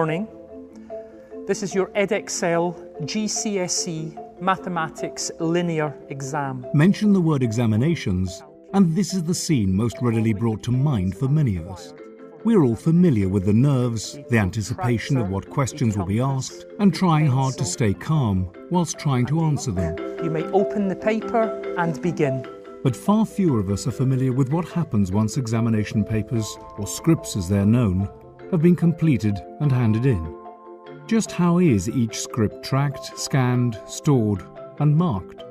morning. This is your Edexcel GCSE Mathematics Linear Exam. Mention the word examinations, and this is the scene most readily brought to mind for many of us. We're all familiar with the nerves, the anticipation of what questions will be asked, and trying hard to stay calm whilst trying to answer them. You may open the paper and begin. But far fewer of us are familiar with what happens once examination papers, or scripts as they're known, have been completed and handed in. Just how is each script tracked, scanned, stored, and marked?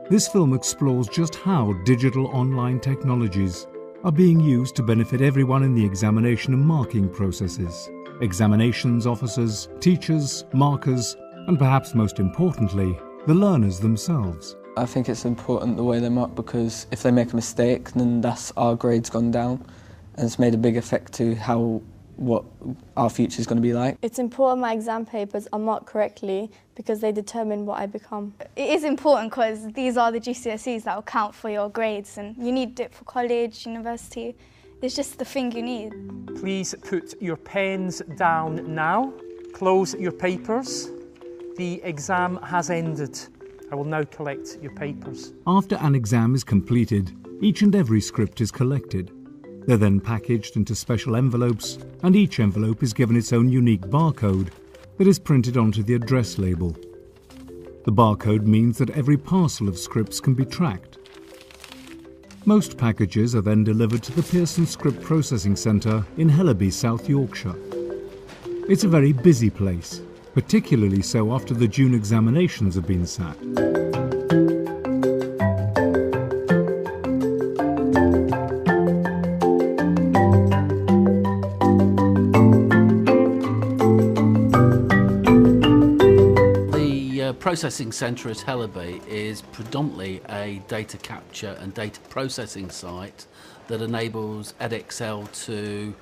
This film explores just how digital online technologies are being used to benefit everyone in the examination and marking processes. Examinations officers, teachers, markers, and perhaps most importantly, the learners themselves. I think it's important the way they mark, because if they make a mistake, then that's our grade's gone down, and it's made a big effect to what our future is going to be like. It's important my exam papers are marked correctly because they determine what I become. It is important because these are the GCSEs that will count for your grades, and you need it for college, university. It's just the thing you need. Please put your pens down now. Close your papers. The exam has ended. I will now collect your papers. After an exam is completed, each and every script is collected. They're then packaged into special envelopes, and each envelope is given its own unique barcode that is printed onto the address label. The barcode means that every parcel of scripts can be tracked. Most packages are then delivered to the Pearson Script Processing Centre in Hellaby, South Yorkshire. It's a very busy place, particularly so after the June examinations have been sat. The processing centre at Hellaby is predominantly a data capture and data processing site that enables Edexcel to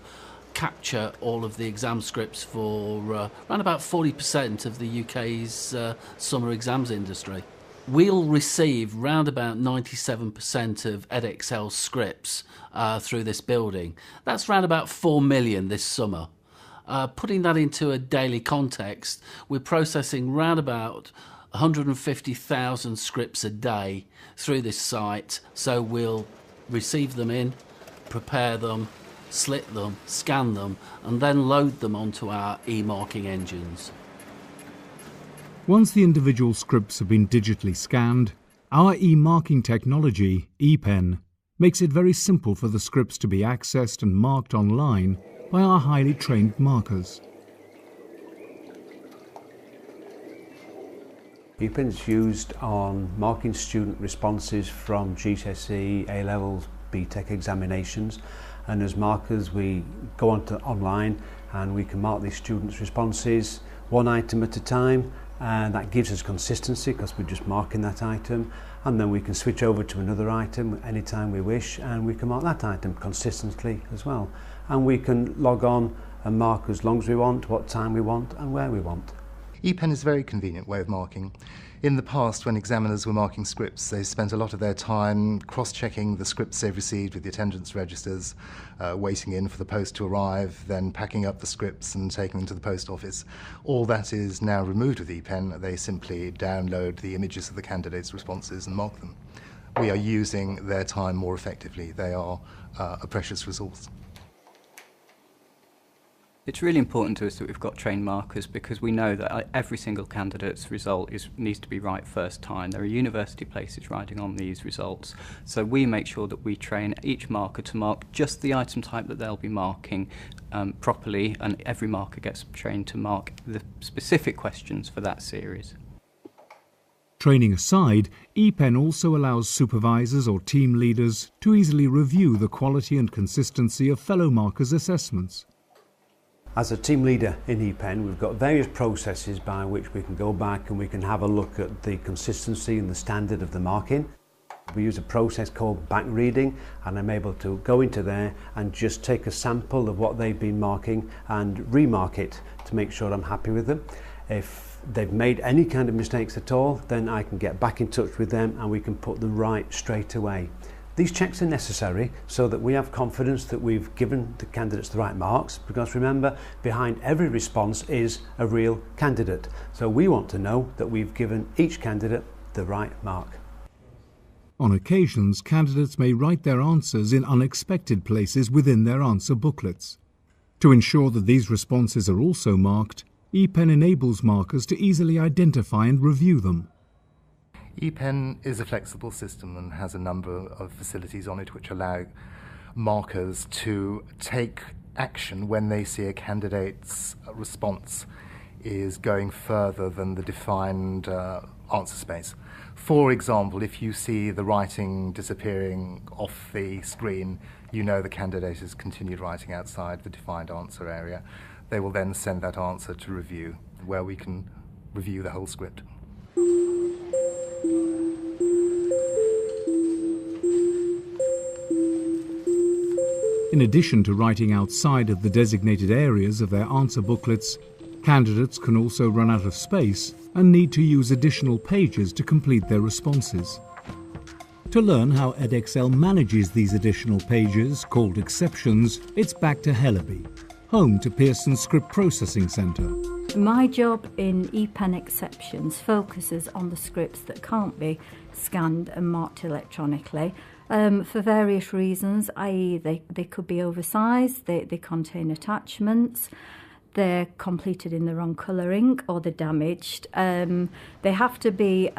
capture all of the exam scripts for around about 40% of the UK's summer exams industry. We'll receive round about 97% of Edexcel scripts through this building. That's round about 4 million this summer. Putting that into a daily context, we're processing round about 150,000 scripts a day through this site. So we'll receive them in, prepare them, slit them, scan them, and then load them onto our e-marking engines. Once the individual scripts have been digitally scanned, our e-marking technology, ePen, makes it very simple for the scripts to be accessed and marked online by our highly trained markers. ePen is used on marking student responses from GCSE, A-levels, BTEC examinations, and as markers we go onto online and we can mark these students' responses one item at a time, and that gives us consistency because we're just marking that item, and then we can switch over to another item anytime we wish, and we can mark that item consistently as well, and we can log on and mark as long as we want, what time we want and where we want. ePen is a very convenient way of marking. In the past, when examiners were marking scripts, they spent a lot of their time cross-checking the scripts they've received with the attendance registers, waiting in for the post to arrive, then packing up the scripts and taking them to the post office. All that is now removed with ePen. They simply download the images of the candidates' responses and mark them. We are using their time more effectively. They are a precious resource. It's really important to us that we've got trained markers, because we know that every single candidate's result needs to be right first time. There are university places riding on these results, so we make sure that we train each marker to mark just the item type that they'll be marking properly, and every marker gets trained to mark the specific questions for that series. Training aside, ePen also allows supervisors or team leaders to easily review the quality and consistency of fellow markers' assessments. As a team leader in ePen, we've got various processes by which we can go back and we can have a look at the consistency and the standard of the marking. We use a process called back reading, and I'm able to go into there and just take a sample of what they've been marking and remark it to make sure I'm happy with them. If they've made any kind of mistakes at all, then I can get back in touch with them and we can put them right straight away. These checks are necessary so that we have confidence that we've given the candidates the right marks, because remember, behind every response is a real candidate. So we want to know that we've given each candidate the right mark. On occasions, candidates may write their answers in unexpected places within their answer booklets. To ensure that these responses are also marked, ePen enables markers to easily identify and review them. ePen is a flexible system and has a number of facilities on it which allow markers to take action when they see a candidate's response is going further than the defined answer space. For example, if you see the writing disappearing off the screen, you know the candidate has continued writing outside the defined answer area. They will then send that answer to review, where we can review the whole script. In addition to writing outside of the designated areas of their answer booklets, candidates can also run out of space and need to use additional pages to complete their responses. To learn how Edexcel manages these additional pages, called exceptions, it's back to Hellaby, home to Pearson's Script Processing Centre. My job in ePen exceptions focuses on the scripts that can't be scanned and marked electronically for various reasons, i.e. they could be oversized, they contain attachments, they're completed in the wrong colouring or they're damaged. They have to be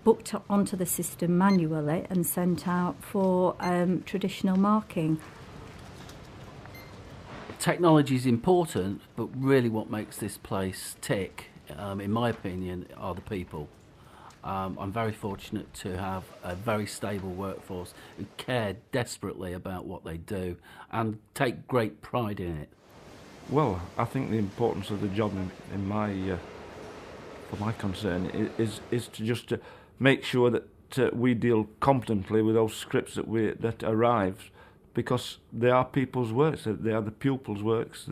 booked onto the system manually and sent out for traditional marking. Technology is important, but really what makes this place tick, in my opinion, are the people. I'm very fortunate to have a very stable workforce who care desperately about what they do and take great pride in it. Well, I think the importance of the job in my, for my concern, is to just make sure that we deal competently with those scripts that arrive, because they are people's works, they are the pupils' works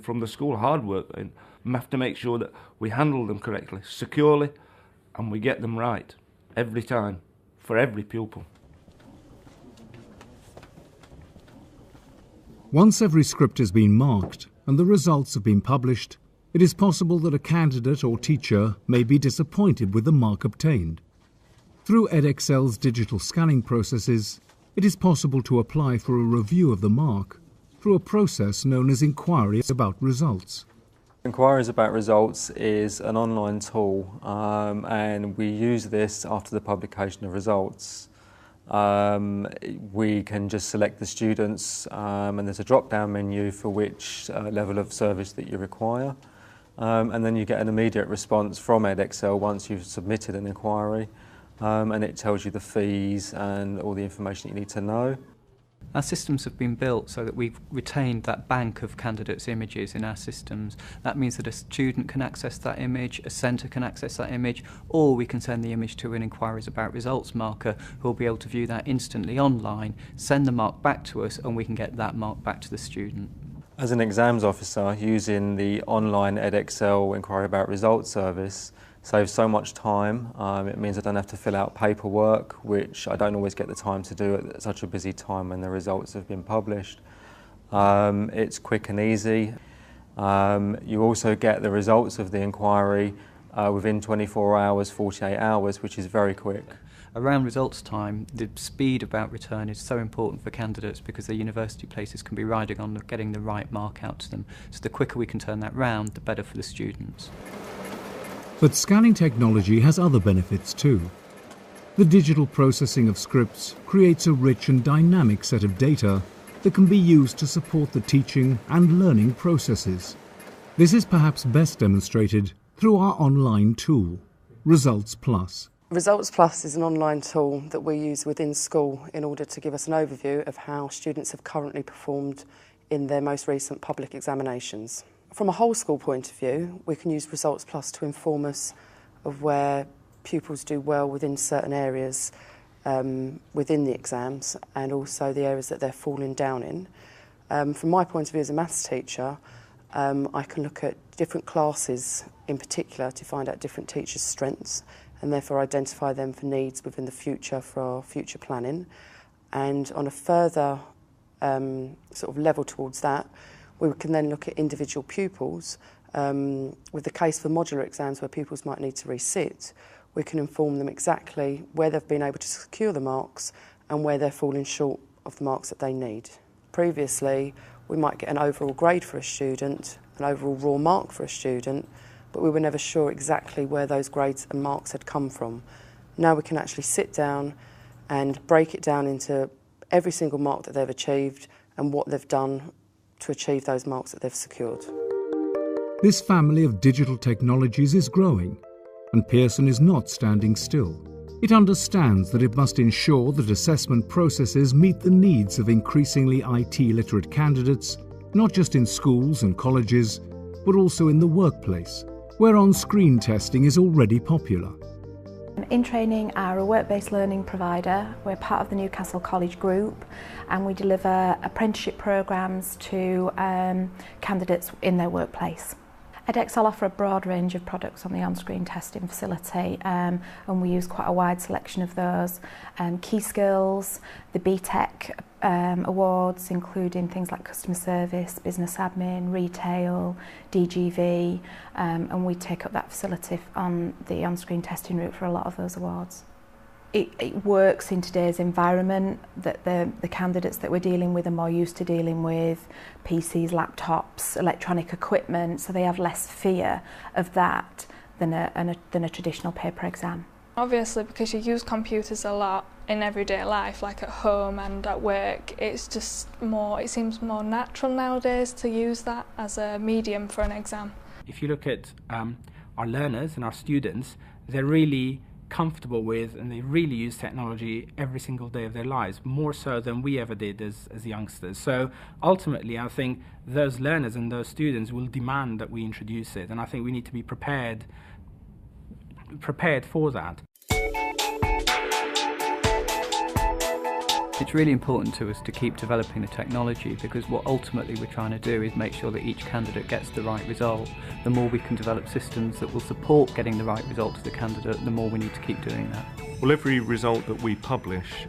from the school, hard work, and we have to make sure that we handle them correctly, securely, and we get them right every time, for every pupil. Once every script has been marked and the results have been published, it is possible that a candidate or teacher may be disappointed with the mark obtained. Through Edexcel's digital scanning processes, it is possible to apply for a review of the mark through a process known as inquiries about results. Inquiries about results is an online tool, and we use this after the publication of results. We can just select the students, and there's a drop-down menu for which level of service that you require, and then you get an immediate response from Edexcel once you've submitted an inquiry, and it tells you the fees and all the information you need to know. Our systems have been built so that we've retained that bank of candidates' images in our systems. That means that a student can access that image, a centre can access that image, or we can send the image to an inquiries about results marker who will be able to view that instantly online, send the mark back to us, and we can get that mark back to the student. As an exams officer, using the online Edexcel Inquiry About Results service saves so much time. It means I don't have to fill out paperwork, which I don't always get the time to do at such a busy time when the results have been published. It's quick and easy. You also get the results of the inquiry within 24 hours, 48 hours, which is very quick. Around results time, the speed about return is so important for candidates because their university places can be riding on getting the right mark out to them. So the quicker we can turn that round, the better for the students. But scanning technology has other benefits too. The digital processing of scripts creates a rich and dynamic set of data that can be used to support the teaching and learning processes. This is perhaps best demonstrated through our online tool, Results Plus. Results Plus is an online tool that we use within school in order to give us an overview of how students have currently performed in their most recent public examinations. From a whole school point of view, we can use Results Plus to inform us of where pupils do well within certain areas within the exams and also the areas that they're falling down in. From my point of view as a maths teacher, I can look at different classes in particular to find out different teachers' strengths and therefore identify them for needs within the future for our future planning. And on a further sort of level towards that, we can then look at individual pupils. With the case for modular exams where pupils might need to resit, we can inform them exactly where they've been able to secure the marks and where they're falling short of the marks that they need. Previously, we might get an overall grade for a student, an overall raw mark for a student, but we were never sure exactly where those grades and marks had come from. Now we can actually sit down and break it down into every single mark that they've achieved and what they've done to achieve those marks that they've secured. This family of digital technologies is growing, and Pearson is not standing still. It understands that it must ensure that assessment processes meet the needs of increasingly IT-literate candidates, not just in schools and colleges, but also in the workplace, where on-screen testing is already popular. In Training are a work-based learning provider. We're part of the Newcastle College Group, and we deliver apprenticeship programmes to candidates in their workplace. Edexcel offer a broad range of products on the on-screen testing facility, and we use quite a wide selection of those. Key skills, the BTEC awards, including things like customer service, business admin, retail, DGV, and we take up that facility on the on-screen testing route for a lot of those awards. It works in today's environment, that the candidates that we're dealing with are more used to dealing with PCs, laptops, electronic equipment, so they have less fear of that than a traditional paper exam. Obviously, because you use computers a lot in everyday life, like at home and at work, it seems more natural nowadays to use that as a medium for an exam. If you look at our learners and our students, they're really comfortable with, and they really use technology every single day of their lives, more so than we ever did as youngsters. So ultimately, I think those learners and those students will demand that we introduce it, and I think we need to be prepared for that. It's really important to us to keep developing the technology, because what ultimately we're trying to do is make sure that each candidate gets the right result. The more we can develop systems that will support getting the right result to the candidate, the more we need to keep doing that. Well, every result that we publish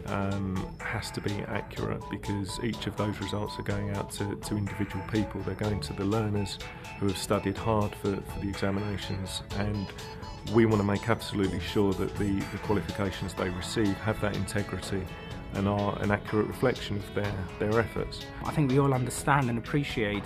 has to be accurate, because each of those results are going out to individual people. They're going to the learners who have studied hard for the examinations, and we want to make absolutely sure that the qualifications they receive have that integrity and are an accurate reflection of their efforts. I think we all understand and appreciate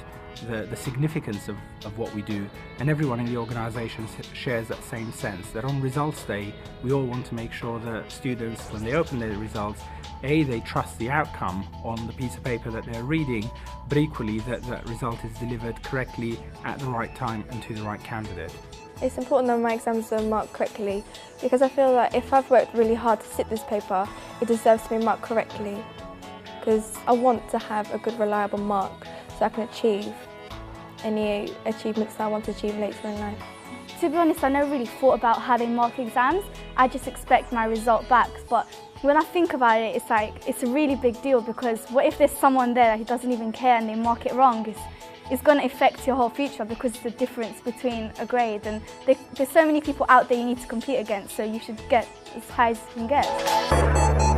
the significance of what we do, and everyone in the organisation shares that same sense, that on results day we all want to make sure that students, when they open their results, they trust the outcome on the piece of paper that they're reading, but equally that result is delivered correctly at the right time and to the right candidate. It's important that my exams are marked correctly, because I feel that if I've worked really hard to sit this paper, it deserves to be marked correctly, because I want to have a good, reliable mark so I can achieve any achievements that I want to achieve later in life. To be honest, I never really thought about how they mark exams. I just expect my result back, but when I think about it, it's a really big deal, because what if there's someone there who doesn't even care and they mark it wrong? It's going to affect your whole future, because it's the difference between a grade, and there's so many people out there you need to compete against, so you should get as high as you can get.